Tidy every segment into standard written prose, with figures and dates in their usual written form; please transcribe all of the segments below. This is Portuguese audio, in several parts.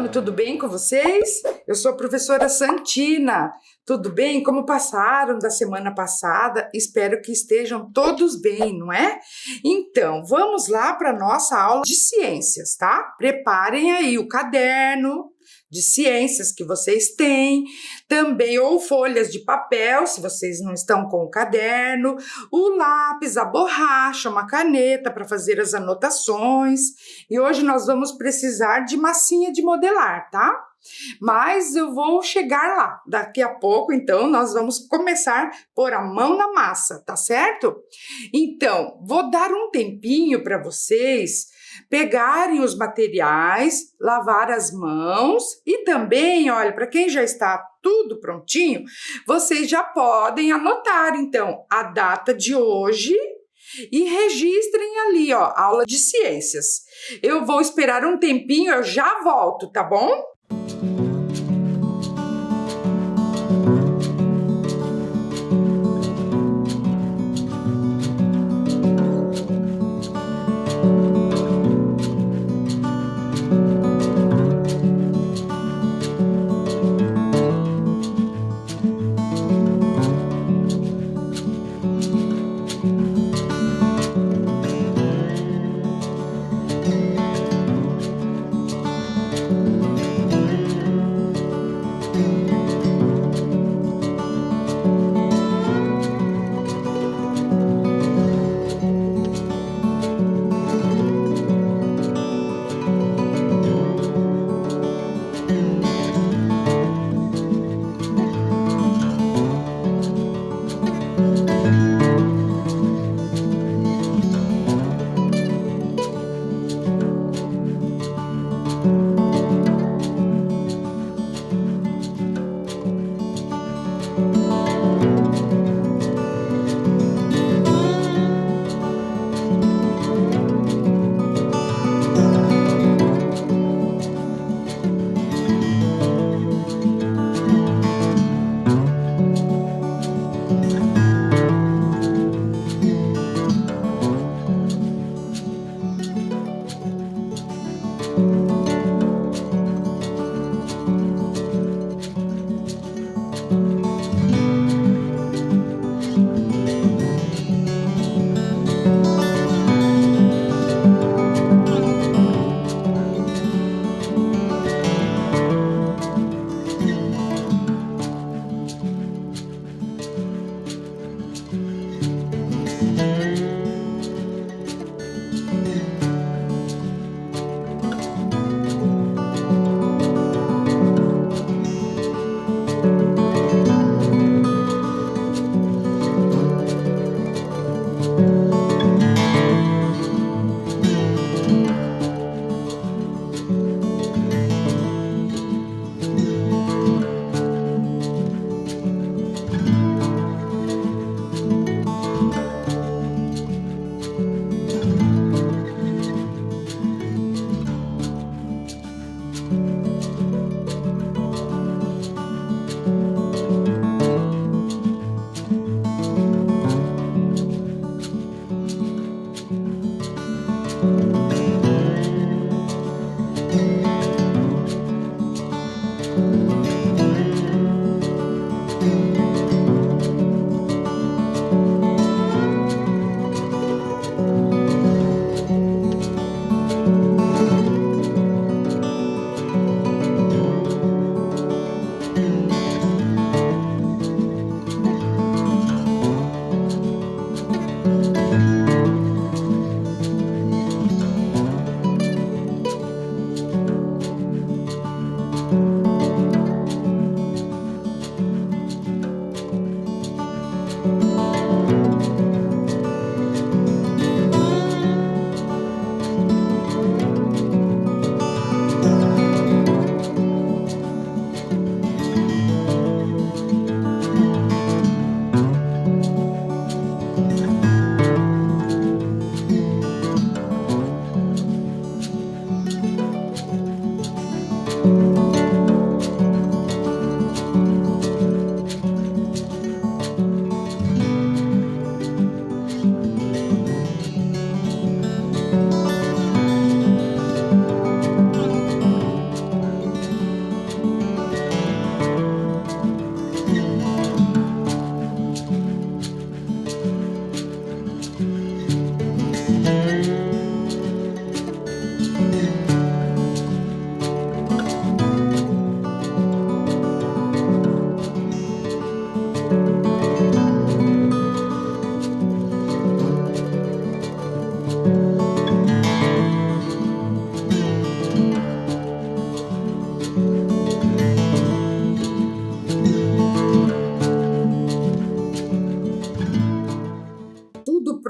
falando, tudo bem com vocês? Eu sou a professora Santina. Tudo bem? Como passaram da semana passada? Espero que estejam todos bem, não é? Então, vamos lá para a nossa aula de ciências, tá? Preparem aí o caderno de ciências que vocês têm, também ou folhas de papel, se vocês não estão com o caderno, o lápis, a borracha, uma caneta para fazer as anotações. E hoje nós vamos precisar de massinha de modelar, tá? Mas eu vou chegar lá daqui a pouco, então nós vamos começar a pôr a mão na massa, tá certo? Então, vou dar um tempinho para vocês pegarem os materiais, lavar as mãos e também, olha, para quem já está tudo prontinho, vocês já podem anotar, então, a data de hoje e registrem ali, ó, aula de ciências. Eu vou esperar um tempinho, eu já volto, tá bom?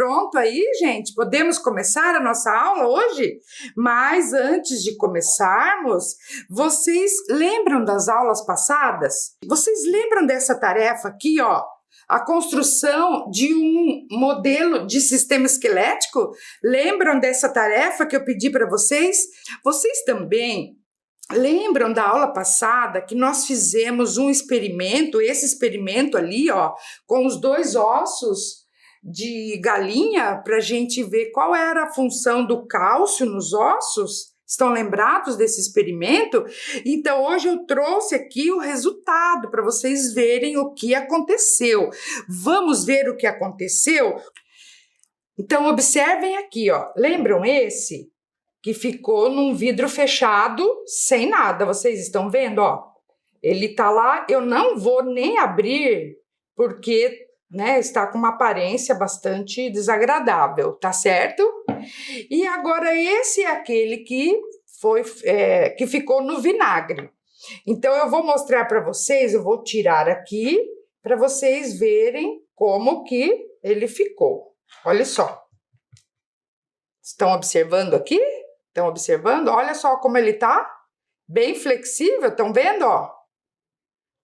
pronto aí, gente? Podemos começar a nossa aula hoje? Mas antes de começarmos, vocês lembram das aulas passadas? Vocês lembram dessa tarefa aqui, ó? A construção de um modelo de sistema esquelético? Lembram dessa tarefa que eu pedi para vocês? Vocês também lembram da aula passada que nós fizemos um experimento, esse experimento ali, ó, com os 2 ossos de galinha, para a gente ver qual era a função do cálcio nos ossos? Estão lembrados desse experimento? Então, hoje eu trouxe aqui o resultado para vocês verem o que aconteceu. Vamos ver o que aconteceu? Então, observem aqui, ó. Lembram esse? Que ficou num vidro fechado, sem nada. Vocês estão vendo, ó? Ele tá lá, eu não vou nem abrir, porque, né, está com uma aparência bastante desagradável, tá certo? E agora esse é aquele que que ficou no vinagre. Então, eu vou mostrar para vocês, eu vou tirar aqui, para vocês verem como que ele ficou. Olha só. Estão observando aqui? Estão observando? Olha só como ele tá, bem flexível, estão vendo, ó?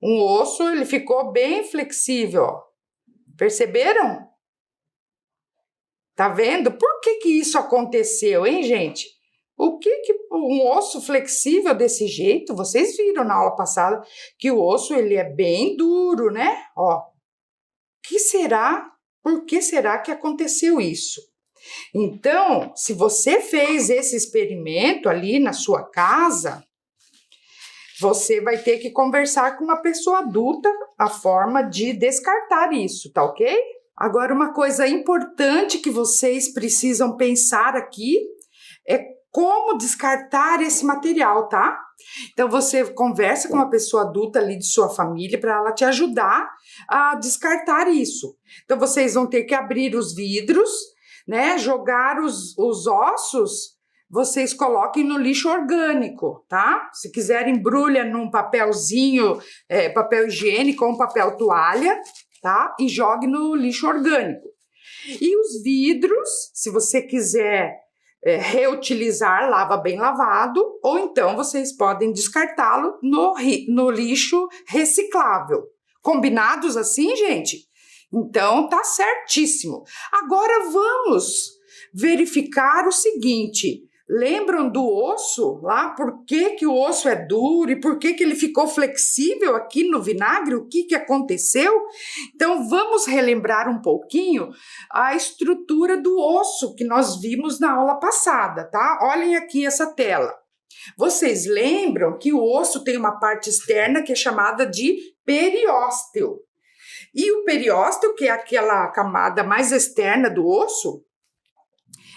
Um osso, ele ficou bem flexível, ó. Perceberam? Tá vendo? Por que que isso aconteceu, hein, gente? O que que um osso flexível desse jeito, vocês viram na aula passada que o osso ele é bem duro, né? Ó. Que será? Por que será que aconteceu isso? Então, se você fez esse experimento ali na sua casa, você vai ter que conversar com uma pessoa adulta a forma de descartar isso, tá ok? Agora, uma coisa importante que vocês precisam pensar aqui é como descartar esse material, tá? Então, você conversa com uma pessoa adulta ali de sua família para ela te ajudar a descartar isso. Então, vocês vão ter que abrir os vidros, né? Jogar os ossos, vocês coloquem no lixo orgânico, tá? Se quiser, embrulha num papelzinho, papel higiênico ou um papel toalha, tá? E jogue no lixo orgânico. E os vidros, se você quiser reutilizar, lava bem lavado, ou então vocês podem descartá-lo no lixo reciclável. Combinados assim, gente? Então, tá certíssimo. Agora vamos verificar o seguinte. Lembram do osso lá? Por que que o osso é duro e por que que ele ficou flexível aqui no vinagre? O que que aconteceu? Então, vamos relembrar um pouquinho a estrutura do osso que nós vimos na aula passada, tá? Olhem aqui essa tela. Vocês lembram que o osso tem uma parte externa que é chamada de periósteo. E o periósteo, que é aquela camada mais externa do osso,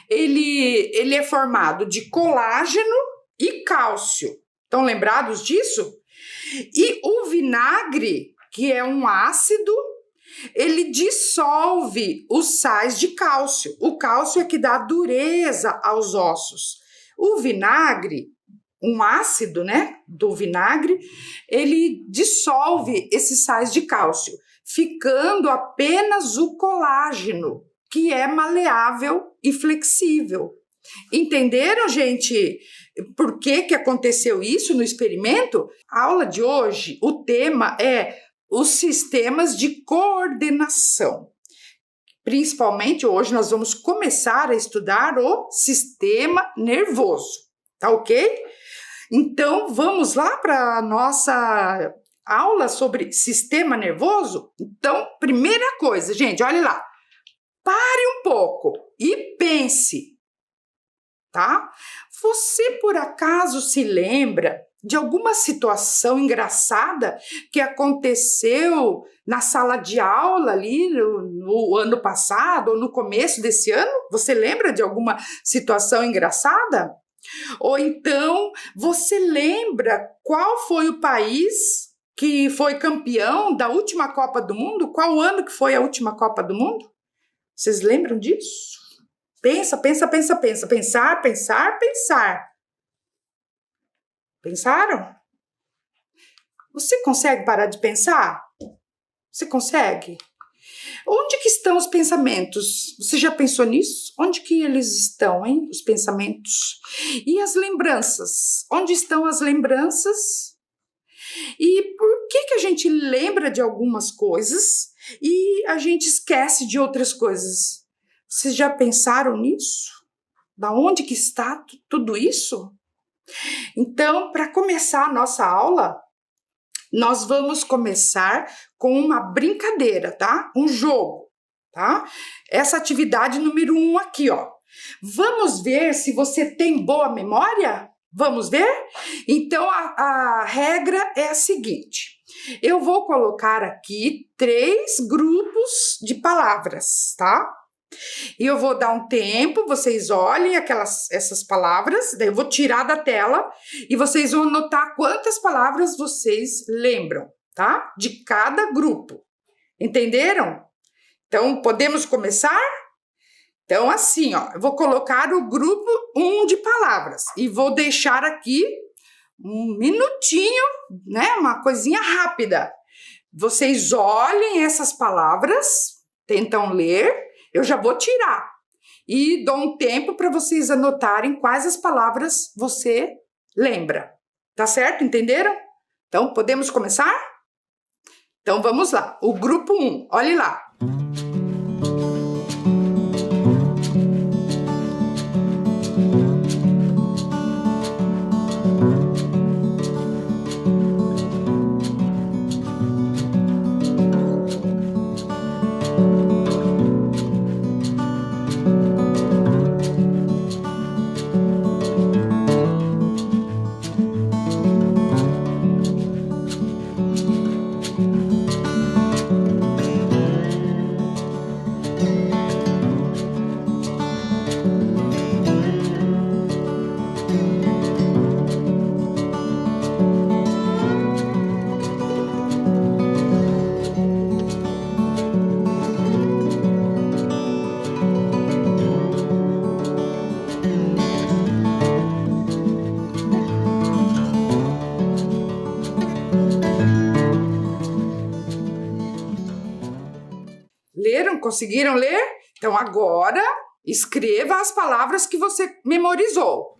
ele é formado de colágeno e cálcio. Estão lembrados disso? E o vinagre, que é um ácido, ele dissolve os sais de cálcio. O cálcio é que dá dureza aos ossos. O vinagre, um ácido, né, do vinagre, ele dissolve esses sais de cálcio, ficando apenas o colágeno, que é maleável e flexível. Entenderam, gente, por que que aconteceu isso no experimento? A aula de hoje, o tema é os sistemas de coordenação. Principalmente hoje nós vamos começar a estudar o sistema nervoso, tá ok? Então, vamos lá para a nossa aula sobre sistema nervoso? Então, primeira coisa, gente, olha lá. Pare um pouco e pense, tá? Você, por acaso, se lembra de alguma situação engraçada que aconteceu na sala de aula ali no ano passado ou no começo desse ano? Você lembra de alguma situação engraçada? Ou então, você lembra qual foi o país que foi campeão da última Copa do Mundo? Qual ano que foi a última Copa do Mundo? Vocês lembram disso? Pensa. Pensar. Pensaram? Você consegue parar de pensar? Você consegue? Onde que estão os pensamentos? Você já pensou nisso? Onde que eles estão, hein? Os pensamentos. E as lembranças? Onde estão as lembranças? E por que a gente lembra de algumas coisas e a gente esquece de outras coisas? Vocês já pensaram nisso? Da onde que está tudo isso? Então, para começar a nossa aula, nós vamos começar com uma brincadeira, tá? Um jogo, tá? Essa atividade número 1 aqui, ó. Vamos ver se você tem boa memória? Vamos ver? Então, a regra é a seguinte. Eu vou colocar aqui 3 grupos de palavras, tá? E eu vou dar um tempo, vocês olhem essas palavras, daí eu vou tirar da tela e vocês vão anotar quantas palavras vocês lembram, tá? De cada grupo. Entenderam? Então, podemos começar? Então, assim, ó, eu vou colocar o grupo 1 de palavras e vou deixar aqui um minutinho, né? Uma coisinha rápida. Vocês olhem essas palavras, tentam ler. Eu já vou tirar e dou um tempo para vocês anotarem quais as palavras você lembra. Tá certo? Entenderam? Então, podemos começar? Então, vamos lá. O grupo 1, olhe lá. Leram? Conseguiram ler? Então, agora, escreva as palavras que você memorizou.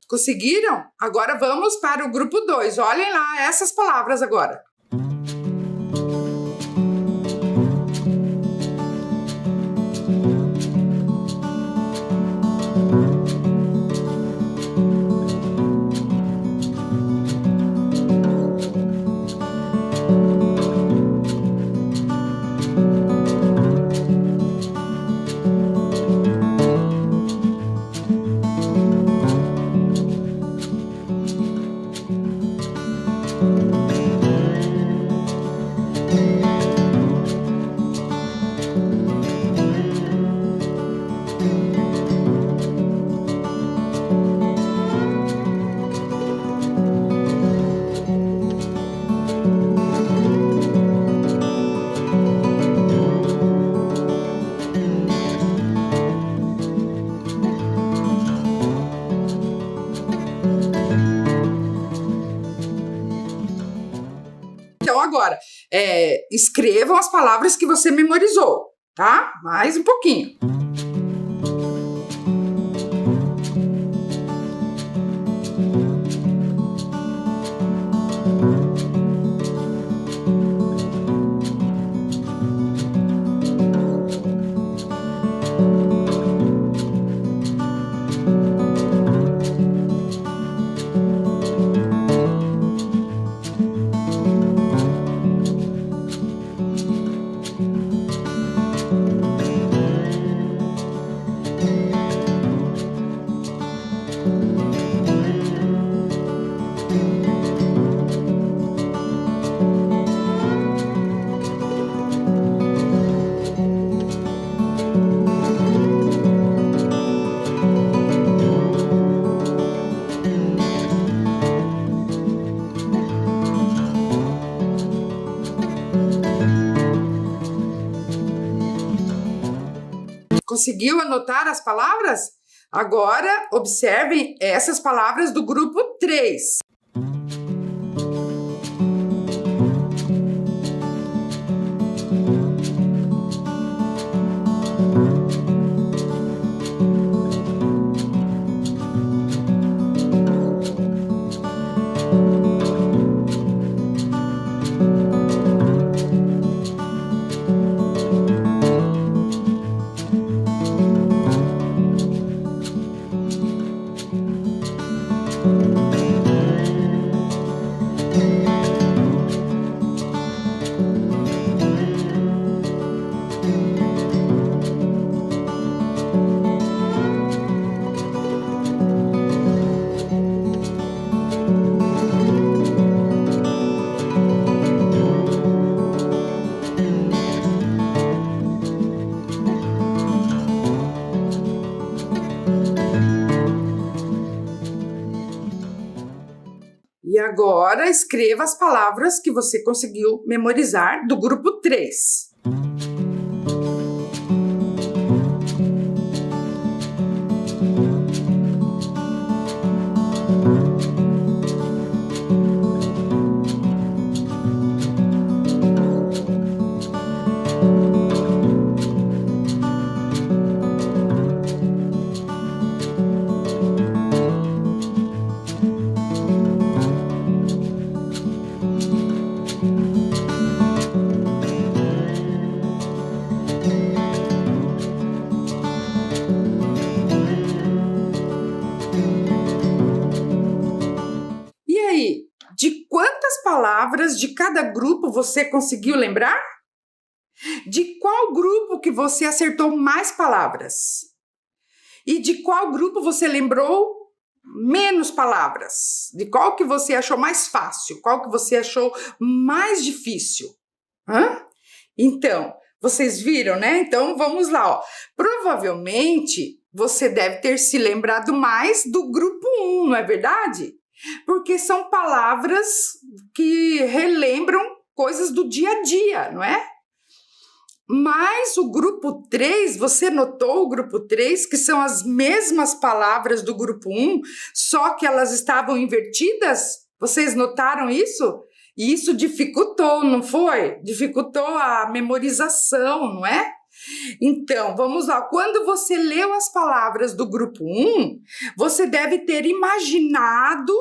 Conseguiram? Agora vamos para o grupo 2. Olhem lá essas palavras agora. Então, agora, escrevam as palavras que você memorizou, tá? Mais um pouquinho. conseguiu anotar as palavras? Agora, observem essas palavras do grupo 3. E agora, escreva as palavras que você conseguiu memorizar do grupo 3. De quantas palavras de cada grupo você conseguiu lembrar? De qual grupo que você acertou mais palavras? E de qual grupo você lembrou menos palavras? De qual que você achou mais fácil? Qual que você achou mais difícil? Então, vocês viram, né? Então, vamos lá, ó. Provavelmente, você deve ter se lembrado mais do grupo 1, não é verdade? Porque são palavras que relembram coisas do dia a dia, não é? Mas o grupo 3, você notou o grupo 3, que são as mesmas palavras do grupo 1, só que elas estavam invertidas? Vocês notaram isso? E isso dificultou, não foi? Dificultou a memorização, não é? Então, vamos lá. Quando você leu as palavras do grupo 1, você deve ter imaginado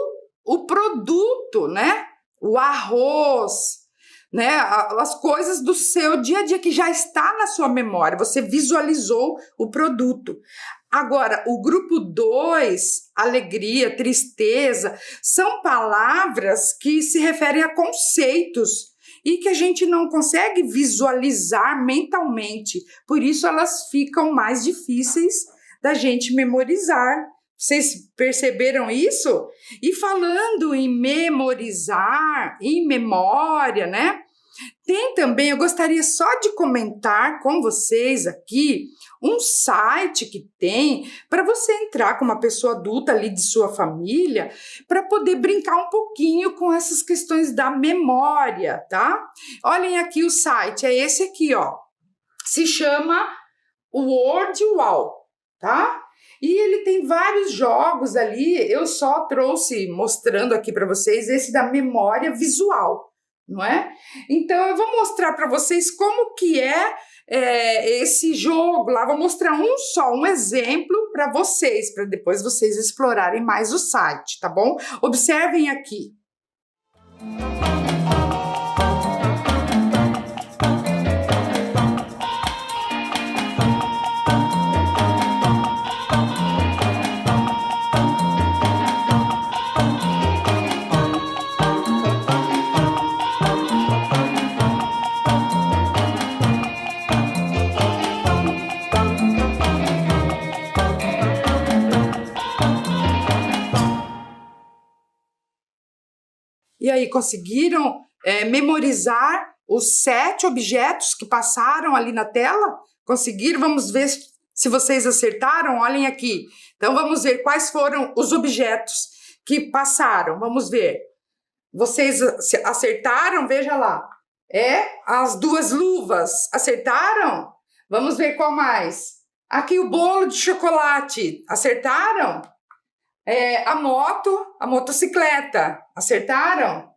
o produto, né? O arroz, né? As coisas do seu dia a dia que já está na sua memória. Você visualizou o produto. Agora, o grupo 2, alegria, tristeza, são palavras que se referem a conceitos e que a gente não consegue visualizar mentalmente. Por isso, elas ficam mais difíceis da gente memorizar. Vocês perceberam isso? E falando em memorizar, em memória, né? Tem também, eu gostaria só de comentar com vocês aqui um site que tem para você entrar com uma pessoa adulta ali de sua família para poder brincar um pouquinho com essas questões da memória, tá? Olhem aqui o site, é esse aqui, ó. Se chama Word Wall, tá? E ele tem vários jogos ali, eu só trouxe mostrando aqui para vocês esse da memória visual, não é? Então, eu vou mostrar para vocês como que é esse jogo lá. Vou mostrar um exemplo para vocês, para depois vocês explorarem mais o site, tá bom? Observem aqui. E aí, conseguiram memorizar os 7 objetos que passaram ali na tela? Conseguiram? Vamos ver se vocês acertaram. Olhem aqui. Então, vamos ver quais foram os objetos que passaram. Vamos ver. Vocês acertaram? Veja lá. As 2 luvas. Acertaram? Vamos ver qual mais. Aqui o bolo de chocolate, acertaram? A motocicleta, acertaram?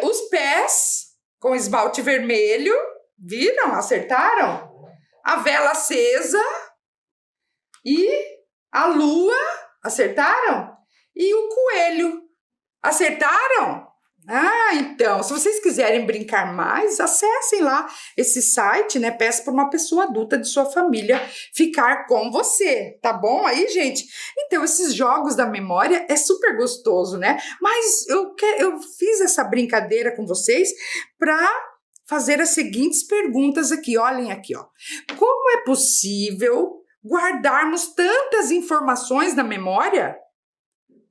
Os pés com esmalte vermelho, viram? Acertaram? A vela acesa e a lua, acertaram? E o coelho, acertaram? Ah, então, se vocês quiserem brincar mais, acessem lá esse site, né? Peça para uma pessoa adulta de sua família ficar com você, tá bom aí, gente? Então, esses jogos da memória é super gostoso, né? Mas eu fiz essa brincadeira com vocês para fazer as seguintes perguntas aqui. Olhem aqui, ó. Como é possível guardarmos tantas informações na memória?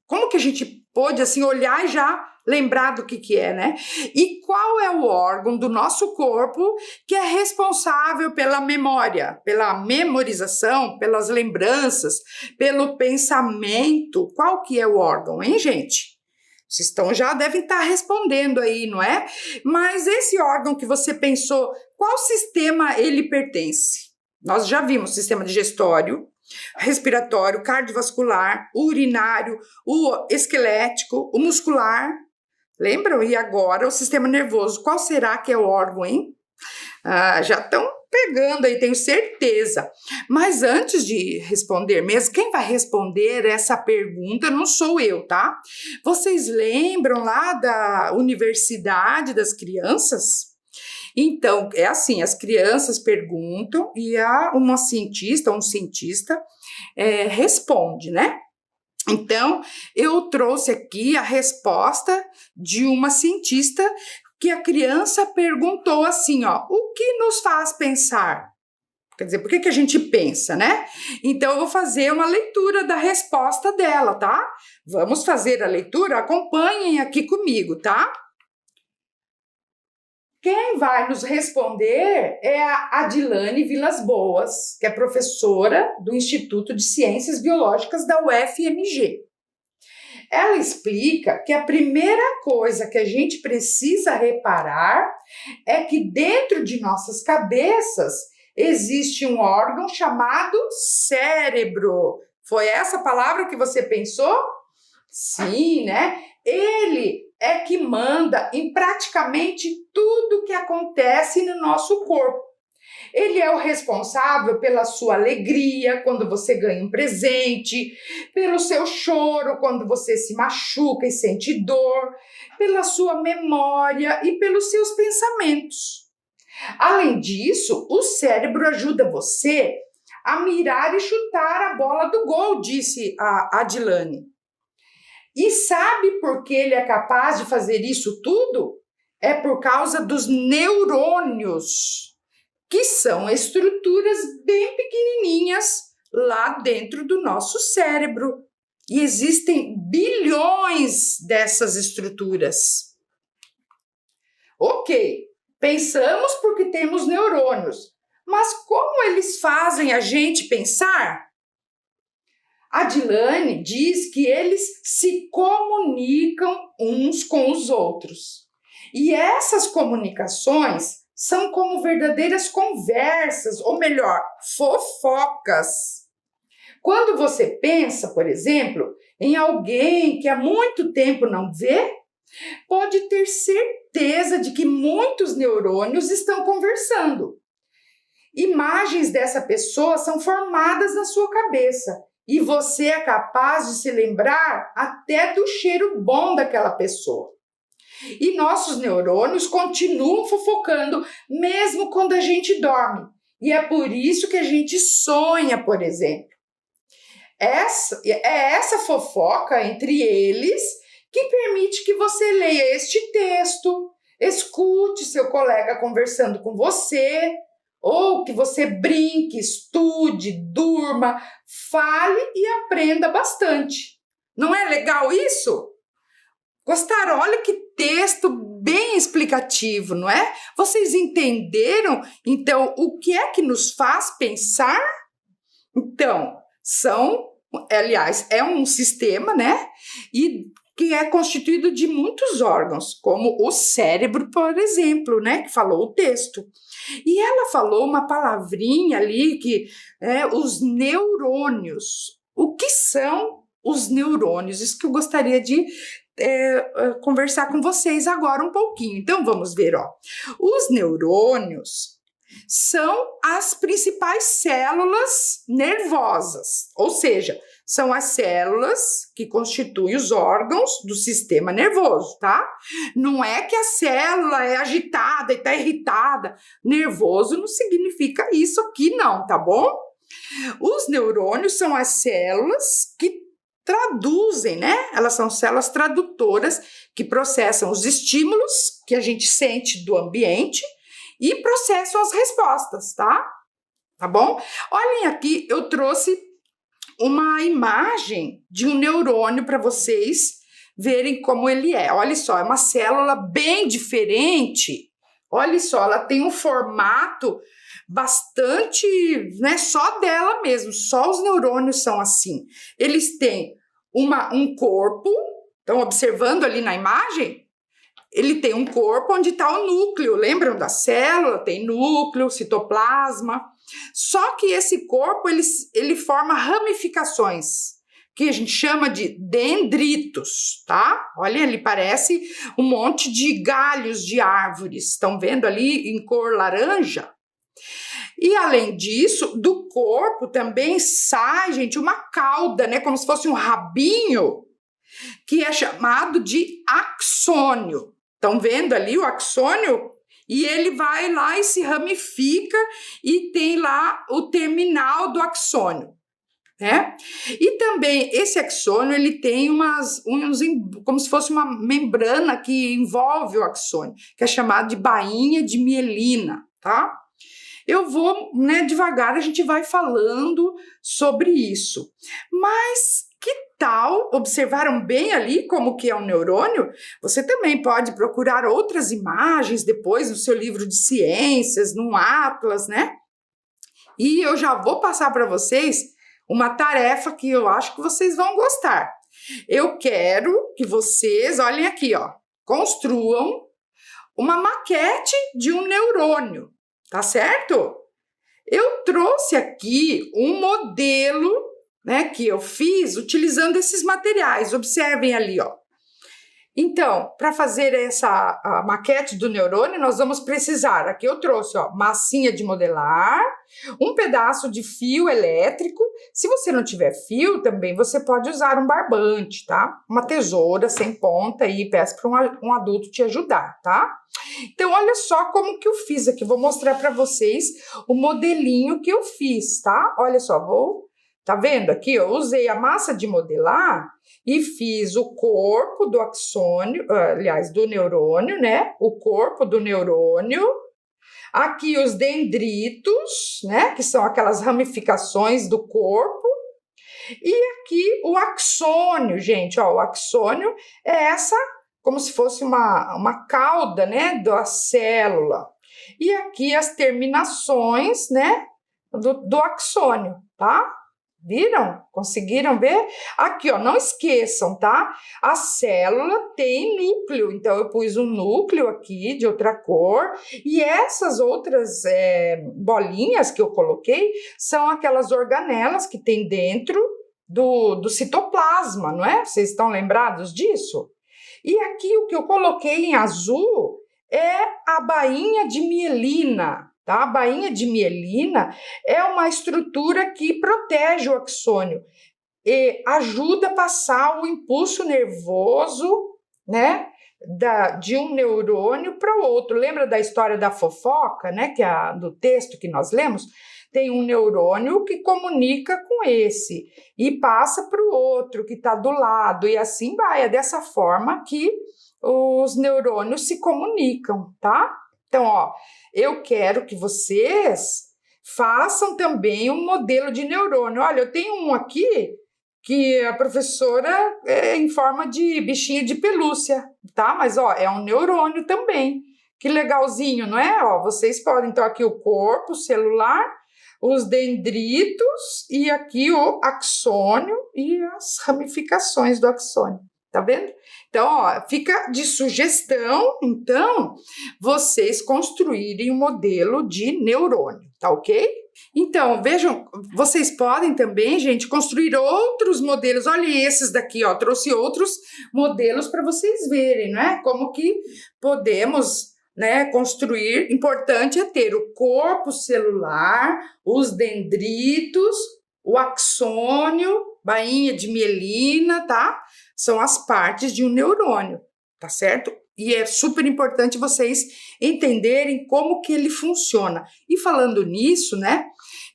Como que a gente pode, assim, olhar e já lembrar do que é, né? E qual é o órgão do nosso corpo que é responsável pela memória, pela memorização, pelas lembranças, pelo pensamento? Qual que é o órgão, hein, gente? Vocês já devem estar respondendo aí, não é? Mas esse órgão que você pensou, qual sistema ele pertence? Nós já vimos sistema digestório, respiratório, cardiovascular, o urinário, o esquelético, o muscular. Lembram? E agora o sistema nervoso. Qual será que é o órgão, hein? Já estão pegando aí, tenho certeza. Mas antes de responder mesmo, quem vai responder essa pergunta não sou eu, tá? Vocês lembram lá da Universidade das Crianças? Então, é assim, as crianças perguntam e uma cientista, um cientista responde, né? Então, eu trouxe aqui a resposta de uma cientista que a criança perguntou assim, ó, o que nos faz pensar? Quer dizer, por que a gente pensa, né? Então, eu vou fazer uma leitura da resposta dela, tá? Vamos fazer a leitura? Acompanhem aqui comigo, tá? Quem vai nos responder é a Adilane Vilas Boas, que é professora do Instituto de Ciências Biológicas da UFMG. Ela explica que a primeira coisa que a gente precisa reparar é que dentro de nossas cabeças existe um órgão chamado cérebro. Foi essa palavra que você pensou? Sim, né? Ele é que manda em praticamente tudo que acontece no nosso corpo. Ele é o responsável pela sua alegria quando você ganha um presente, pelo seu choro quando você se machuca e sente dor, pela sua memória e pelos seus pensamentos. Além disso, o cérebro ajuda você a mirar e chutar a bola do gol, disse a Adilane. E sabe por que ele é capaz de fazer isso tudo? É por causa dos neurônios, que são estruturas bem pequenininhas lá dentro do nosso cérebro. E existem bilhões dessas estruturas. Ok, pensamos porque temos neurônios, mas como eles fazem a gente pensar? A Adilane diz que eles se comunicam uns com os outros. E essas comunicações são como verdadeiras conversas, ou melhor, fofocas. Quando você pensa, por exemplo, em alguém que há muito tempo não vê, pode ter certeza de que muitos neurônios estão conversando. Imagens dessa pessoa são formadas na sua cabeça e você é capaz de se lembrar até do cheiro bom daquela pessoa. E nossos neurônios continuam fofocando mesmo quando a gente dorme. E é por isso que a gente sonha, por exemplo. Essa fofoca entre eles que permite que você leia este texto, escute seu colega conversando com você, ou que você brinque, estude, durma, fale e aprenda bastante. Não é legal isso? Gostaram? Olha que texto bem explicativo, não é? Vocês entenderam, então, o que é que nos faz pensar? Então, aliás, é um sistema, né? E que é constituído de muitos órgãos, como o cérebro, por exemplo, né, que falou o texto. E ela falou uma palavrinha ali que é os neurônios. O que são os neurônios? Isso que eu gostaria de conversar com vocês agora um pouquinho. Então vamos ver, ó. Os neurônios são as principais células nervosas, ou seja, são as células que constituem os órgãos do sistema nervoso, tá? Não é que a célula é agitada e tá irritada. Nervoso não significa isso aqui não, tá bom? Os neurônios são as células que traduzem, né? Elas são células tradutoras que processam os estímulos que a gente sente do ambiente e processam as respostas, tá? Tá bom? Olhem aqui, eu trouxe uma imagem de um neurônio para vocês verem como ele é. Olha só, é uma célula bem diferente. Olha só, ela tem um formato bastante, né, só dela mesmo, só os neurônios são assim. Eles têm um corpo, estão observando ali na imagem? Ele tem um corpo onde está o núcleo, lembram da célula? Tem núcleo, citoplasma. Só que esse corpo, ele forma ramificações, que a gente chama de dendritos, tá? Olha, ele parece um monte de galhos de árvores. Estão vendo ali em cor laranja? E além disso, do corpo também sai, gente, uma cauda, né? Como se fosse um rabinho, que é chamado de axônio. Estão vendo ali o axônio? E ele vai lá e se ramifica e tem lá o terminal do axônio, né? E também esse axônio, ele tem como se fosse uma membrana que envolve o axônio, que é chamada de bainha de mielina, tá? Eu vou, né, devagar, a gente vai falando sobre isso. Mas que tal, observaram bem ali como que é um neurônio? Você também pode procurar outras imagens depois no seu livro de ciências, num atlas, né? E eu já vou passar para vocês uma tarefa que eu acho que vocês vão gostar. Eu quero que vocês, olhem aqui, ó, construam uma maquete de um neurônio. Tá certo? Eu trouxe aqui um modelo, né, que eu fiz utilizando esses materiais. Observem ali, ó. Então, para fazer a maquete do neurônio, nós vamos precisar, aqui eu trouxe, ó, massinha de modelar, um pedaço de fio elétrico. Se você não tiver fio, também você pode usar um barbante, tá? Uma tesoura sem ponta e peça para um adulto te ajudar, tá? Então, olha só como que eu fiz aqui. Vou mostrar para vocês o modelinho que eu fiz, tá? Olha só, tá vendo aqui? Eu usei a massa de modelar e fiz o corpo do axônio, aliás, do neurônio, né? O corpo do neurônio. Aqui os dendritos, né? Que são aquelas ramificações do corpo. E aqui o axônio, gente, ó. O axônio é essa, como se fosse uma cauda, né? Da célula. E aqui as terminações, né? Do axônio, tá? Viram? Conseguiram ver? Aqui, ó, não esqueçam, tá? A célula tem núcleo, então eu pus um núcleo aqui de outra cor, e essas outras bolinhas que eu coloquei são aquelas organelas que tem dentro do citoplasma, não é? Vocês estão lembrados disso? E aqui o que eu coloquei em azul é a bainha de mielina. Tá? A bainha de mielina é uma estrutura que protege o axônio e ajuda a passar o impulso nervoso, né, de um neurônio para o outro. Lembra da história da fofoca, né, que do texto que nós lemos? Tem um neurônio que comunica com esse e passa para o outro que está do lado, e assim vai. É dessa forma que os neurônios se comunicam, tá? Então, ó, eu quero que vocês façam também um modelo de neurônio. Olha, eu tenho um aqui que a professora é em forma de bichinho de pelúcia, tá? Mas, ó, é um neurônio também. Que legalzinho, não é? Ó, vocês podem, então, aqui o corpo celular, os dendritos e aqui o axônio e as ramificações do axônio. Tá vendo? Então, ó, fica de sugestão, então, vocês construírem um modelo de neurônio, tá ok? Então, vejam, vocês podem também, gente, construir outros modelos. Olha esses daqui, ó, trouxe outros modelos para vocês verem, né? Como que podemos, né, construir. Importante é ter o corpo celular, os dendritos, o axônio, bainha de mielina, tá? São as partes de um neurônio, tá certo? E é super importante vocês entenderem como que ele funciona. E falando nisso, né?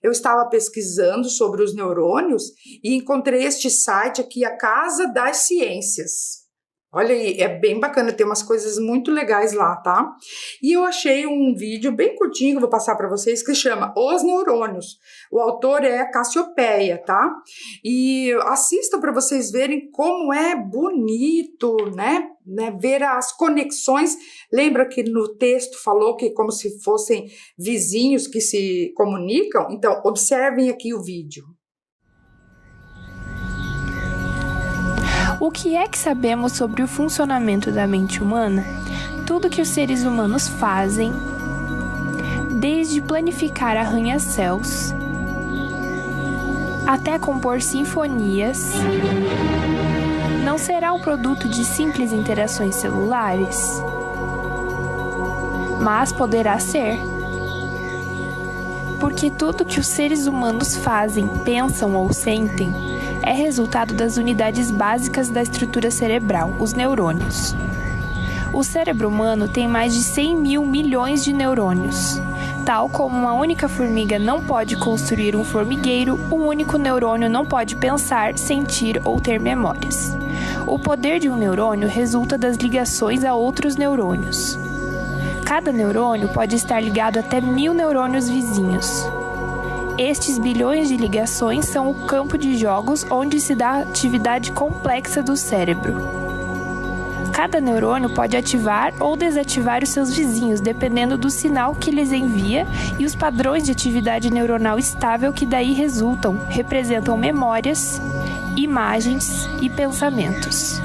Eu estava pesquisando sobre os neurônios e encontrei este site aqui, a Casa das Ciências. Olha aí, é bem bacana, tem umas coisas muito legais lá, tá? E eu achei um vídeo bem curtinho que eu vou passar para vocês que chama Os Neurônios. O autor é a Cassiopeia, tá? E assistam para vocês verem como é bonito, né? Ver as conexões. Lembra que no texto falou que como se fossem vizinhos que se comunicam? Então, observem aqui o vídeo. O que é que sabemos sobre o funcionamento da mente humana? Tudo que os seres humanos fazem, desde planificar arranha-céus, até compor sinfonias, não será o produto de simples interações celulares? Mas poderá ser. Porque tudo que os seres humanos fazem, pensam ou sentem é resultado das unidades básicas da estrutura cerebral, os neurônios. O cérebro humano tem mais de 100 mil milhões de neurônios. Tal como uma única formiga não pode construir um formigueiro, um único neurônio não pode pensar, sentir ou ter memórias. O poder de um neurônio resulta das ligações a outros neurônios. Cada neurônio pode estar ligado até 1000 neurônios vizinhos. Estes bilhões de ligações são o campo de jogos onde se dá a atividade complexa do cérebro. Cada neurônio pode ativar ou desativar os seus vizinhos, dependendo do sinal que lhes envia, e os padrões de atividade neuronal estável que daí resultam representam memórias, imagens e pensamentos.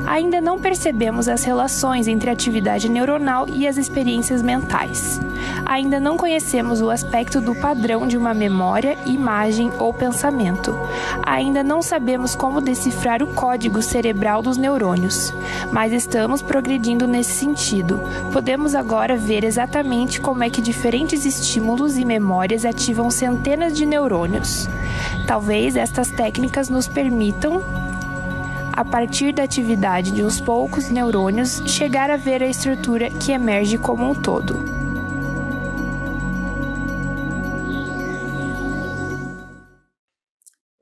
Ainda não percebemos as relações entre a atividade neuronal e as experiências mentais. Ainda não conhecemos o aspecto do padrão de uma memória, imagem ou pensamento. Ainda não sabemos como decifrar o código cerebral dos neurônios, mas estamos progredindo nesse sentido. Podemos agora ver exatamente como é que diferentes estímulos e memórias ativam centenas de neurônios. Talvez estas técnicas nos permitam, a partir da atividade de uns poucos neurônios, chegar a ver a estrutura que emerge como um todo.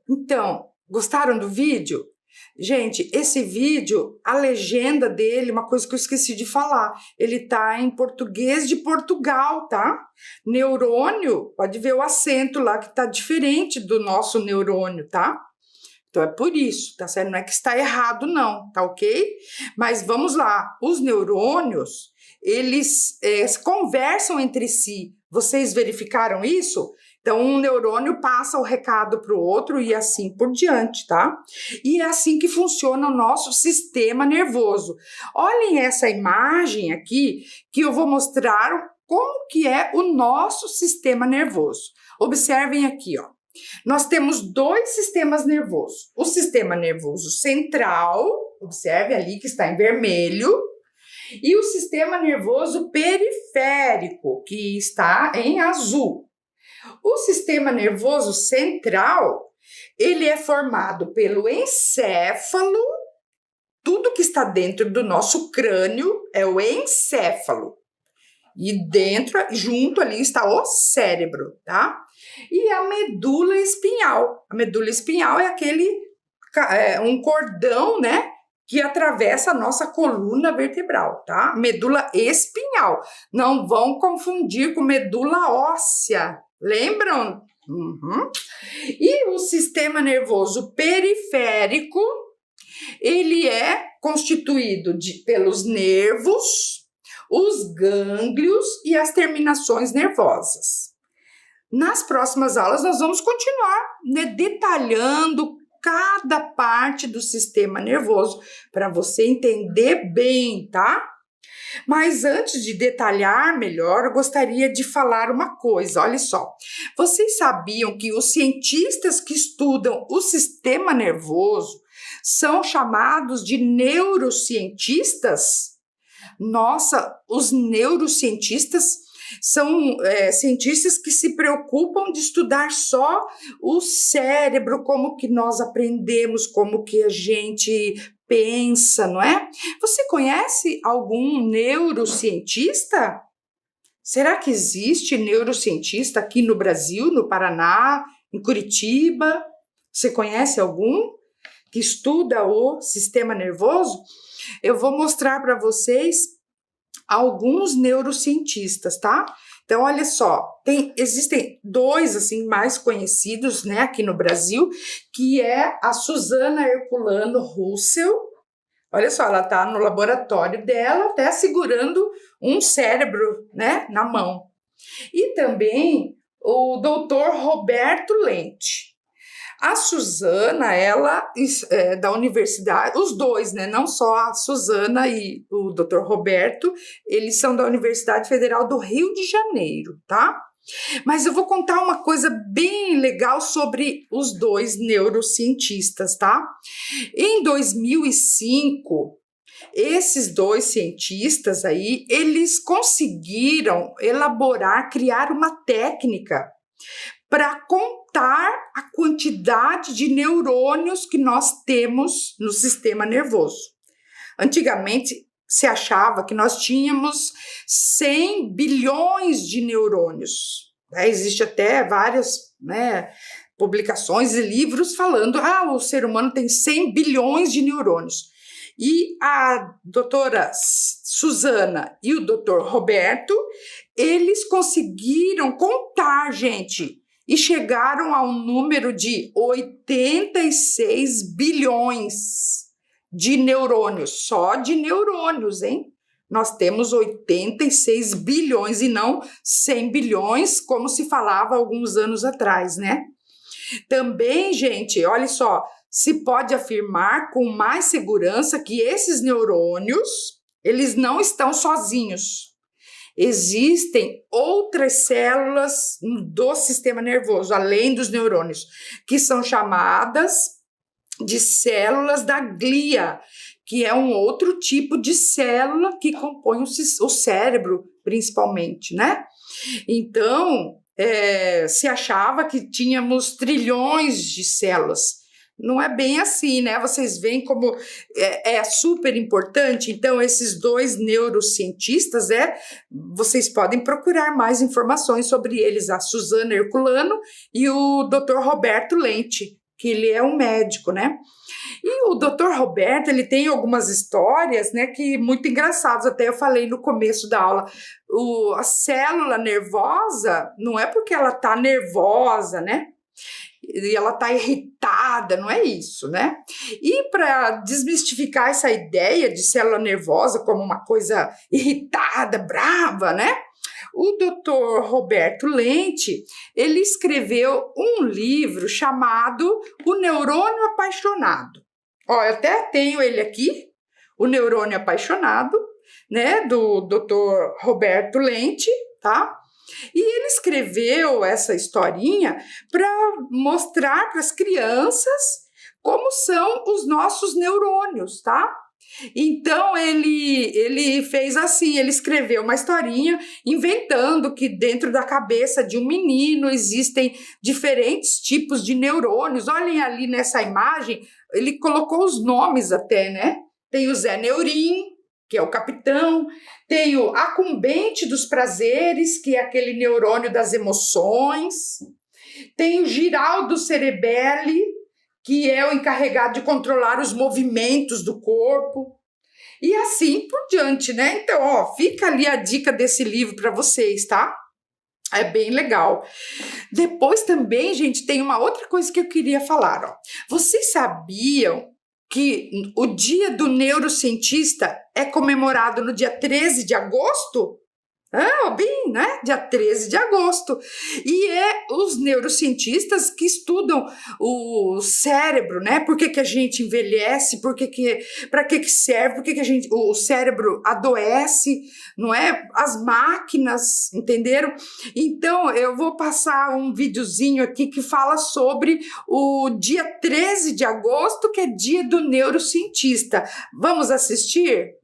Então, gostaram do vídeo? Gente, esse vídeo, a legenda dele, uma coisa que eu esqueci de falar, ele tá em português de Portugal, tá? Neurônio, pode ver o acento lá que tá diferente do nosso neurônio, tá? Então, é por isso, tá certo? Não é que está errado, não, tá ok? Mas vamos lá, os neurônios, eles conversam entre si. Vocês verificaram isso? Então, um neurônio passa o recado para o outro e assim por diante, tá? E é assim que funciona o nosso sistema nervoso. Olhem essa imagem aqui, que eu vou mostrar como que é o nosso sistema nervoso. Observem aqui, ó. Nós temos dois sistemas nervosos. O sistema nervoso central, observe ali que está em vermelho, e o sistema nervoso periférico, que está em azul. O sistema nervoso central, ele é formado pelo encéfalo, tudo que está dentro do nosso crânio é o encéfalo. E dentro, junto ali, está o cérebro, tá? E a medula espinhal. A medula espinhal é um cordão, né? Que atravessa a nossa coluna vertebral, tá? Medula espinhal. Não vão confundir com medula óssea. Lembram? Uhum. E o sistema nervoso periférico, ele é constituído pelos nervos, os gânglios e as terminações nervosas. Nas próximas aulas, nós vamos continuar, né, detalhando cada parte do sistema nervoso para você entender bem, tá? Mas antes de detalhar melhor, eu gostaria de falar uma coisa. Olha só, vocês sabiam que os cientistas que estudam o sistema nervoso são chamados de neurocientistas? Nossa, os neurocientistas são cientistas que se preocupam de estudar só o cérebro, como que nós aprendemos, como que a gente pensa, não é? Você conhece algum neurocientista? Será que existe neurocientista aqui no Brasil, no Paraná, em Curitiba? Você conhece algum que estuda o sistema nervoso? Eu vou mostrar para vocês alguns neurocientistas, tá? Então, olha só, existem dois, assim, mais conhecidos, né, aqui no Brasil, que é a Susana Herculano Russell. Olha só, ela tá no laboratório dela, até segurando um cérebro, né, na mão. E também o doutor Roberto Lente. A Susana, ela é da universidade, os dois, né? Não só a Susana e o Dr. Roberto, eles são da Universidade Federal do Rio de Janeiro, tá? Mas eu vou contar uma coisa bem legal sobre os dois neurocientistas, tá? Em 2005, esses dois cientistas aí, eles conseguiram criar uma técnica para contar a quantidade de neurônios que nós temos no sistema nervoso. Antigamente, se achava que nós tínhamos 100 bilhões de neurônios. Existe até várias, né, publicações e livros falando que o ser humano tem 100 bilhões de neurônios. E a doutora Susana e o doutor Roberto, eles conseguiram contar, gente, e chegaram ao número de 86 bilhões de neurônios, só de neurônios, hein? Nós temos 86 bilhões e não 100 bilhões, como se falava alguns anos atrás, né? Também, gente, olha só, se pode afirmar com mais segurança que esses neurônios, eles não estão sozinhos. Existem outras células do sistema nervoso, além dos neurônios, que são chamadas de células da glia, que é um outro tipo de célula que compõe o cérebro, principalmente, né? Então, se achava que tínhamos trilhões de células. Não é bem assim, né? Vocês veem como é super importante. Então, esses dois neurocientistas, vocês podem procurar mais informações sobre eles, a Susana Herculano e o Dr. Roberto Lente, que ele é um médico, né? E o Dr. Roberto, ele tem algumas histórias, né, que muito engraçadas, até eu falei no começo da aula. A célula nervosa, não é porque ela tá nervosa, né? E ela está irritada, não é isso, né? E para desmistificar essa ideia de célula nervosa como uma coisa irritada, brava, né? O Dr. Roberto Lente, ele escreveu um livro chamado O Neurônio Apaixonado. Ó, eu até tenho ele aqui, O Neurônio Apaixonado, né? Do Dr. Roberto Lente, tá? E ele escreveu essa historinha para mostrar para as crianças como são os nossos neurônios, tá? Então, ele fez assim, ele escreveu uma historinha inventando que dentro da cabeça de um menino existem diferentes tipos de neurônios. Olhem ali nessa imagem, ele colocou os nomes até, né? Tem o Zé Neurim, que é o capitão, tem o acumbente dos prazeres, que é aquele neurônio das emoções, tem o Giraldo Cerebelli, que é o encarregado de controlar os movimentos do corpo, e assim por diante, né? Então, ó, fica ali a dica desse livro para vocês, tá? É bem legal. Depois também, gente, tem uma outra coisa que eu queria falar, ó. Vocês sabiam que o Dia do Neurocientista é comemorado no dia 13 de agosto? Bem, né? Dia 13 de agosto. E é os neurocientistas que estudam o cérebro, né? Por que a gente envelhece, para que serve, por que o cérebro adoece, não é? As máquinas, entenderam? Então, eu vou passar um videozinho aqui que fala sobre o dia 13 de agosto, que é dia do neurocientista. Vamos assistir?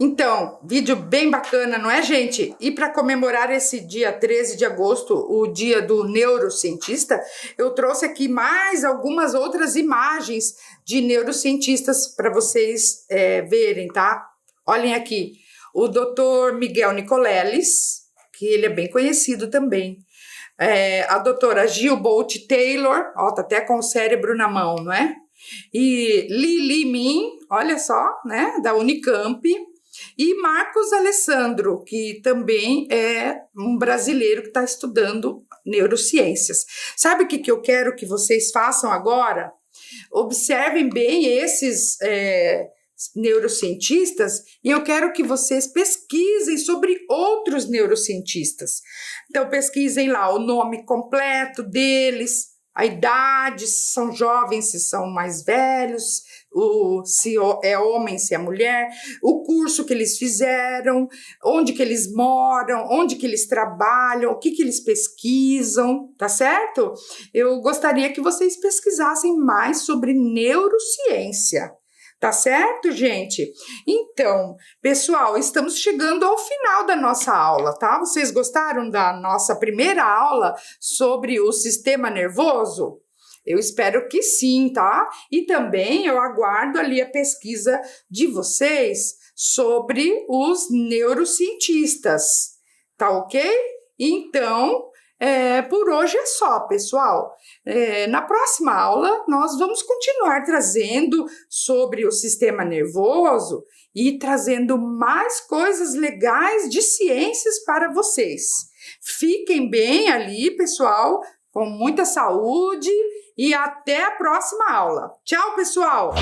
Então, vídeo bem bacana, não é, gente? E para comemorar esse dia 13 de agosto, o dia do neurocientista, eu trouxe aqui mais algumas outras imagens de neurocientistas para vocês verem, tá? Olhem aqui, o Dr. Miguel Nicoleles, que ele é bem conhecido também. A doutora Jill Bolt Taylor, ó, tá até com o cérebro na mão, não é? E Li Min, olha só, né, da Unicamp. E Marcos Alessandro, que também é um brasileiro que está estudando neurociências. Sabe o que eu quero que vocês façam agora? Observem bem esses neurocientistas e eu quero que vocês pesquisem sobre outros neurocientistas. Então, pesquisem lá o nome completo deles, a idade, se são jovens, se são mais velhos, se é homem, se é mulher, o curso que eles fizeram, onde que eles moram, onde que eles trabalham, o que eles pesquisam, tá certo? Eu gostaria que vocês pesquisassem mais sobre neurociência. Tá certo, gente? Então, pessoal, estamos chegando ao final da nossa aula, tá? Vocês gostaram da nossa primeira aula sobre o sistema nervoso? Eu espero que sim, tá? E também eu aguardo ali a pesquisa de vocês sobre os neurocientistas, tá ok? Então, por hoje é só, pessoal. Na próxima aula, nós vamos continuar trazendo sobre o sistema nervoso e trazendo mais coisas legais de ciências para vocês. Fiquem bem ali, pessoal, com muita saúde e até a próxima aula. Tchau, pessoal!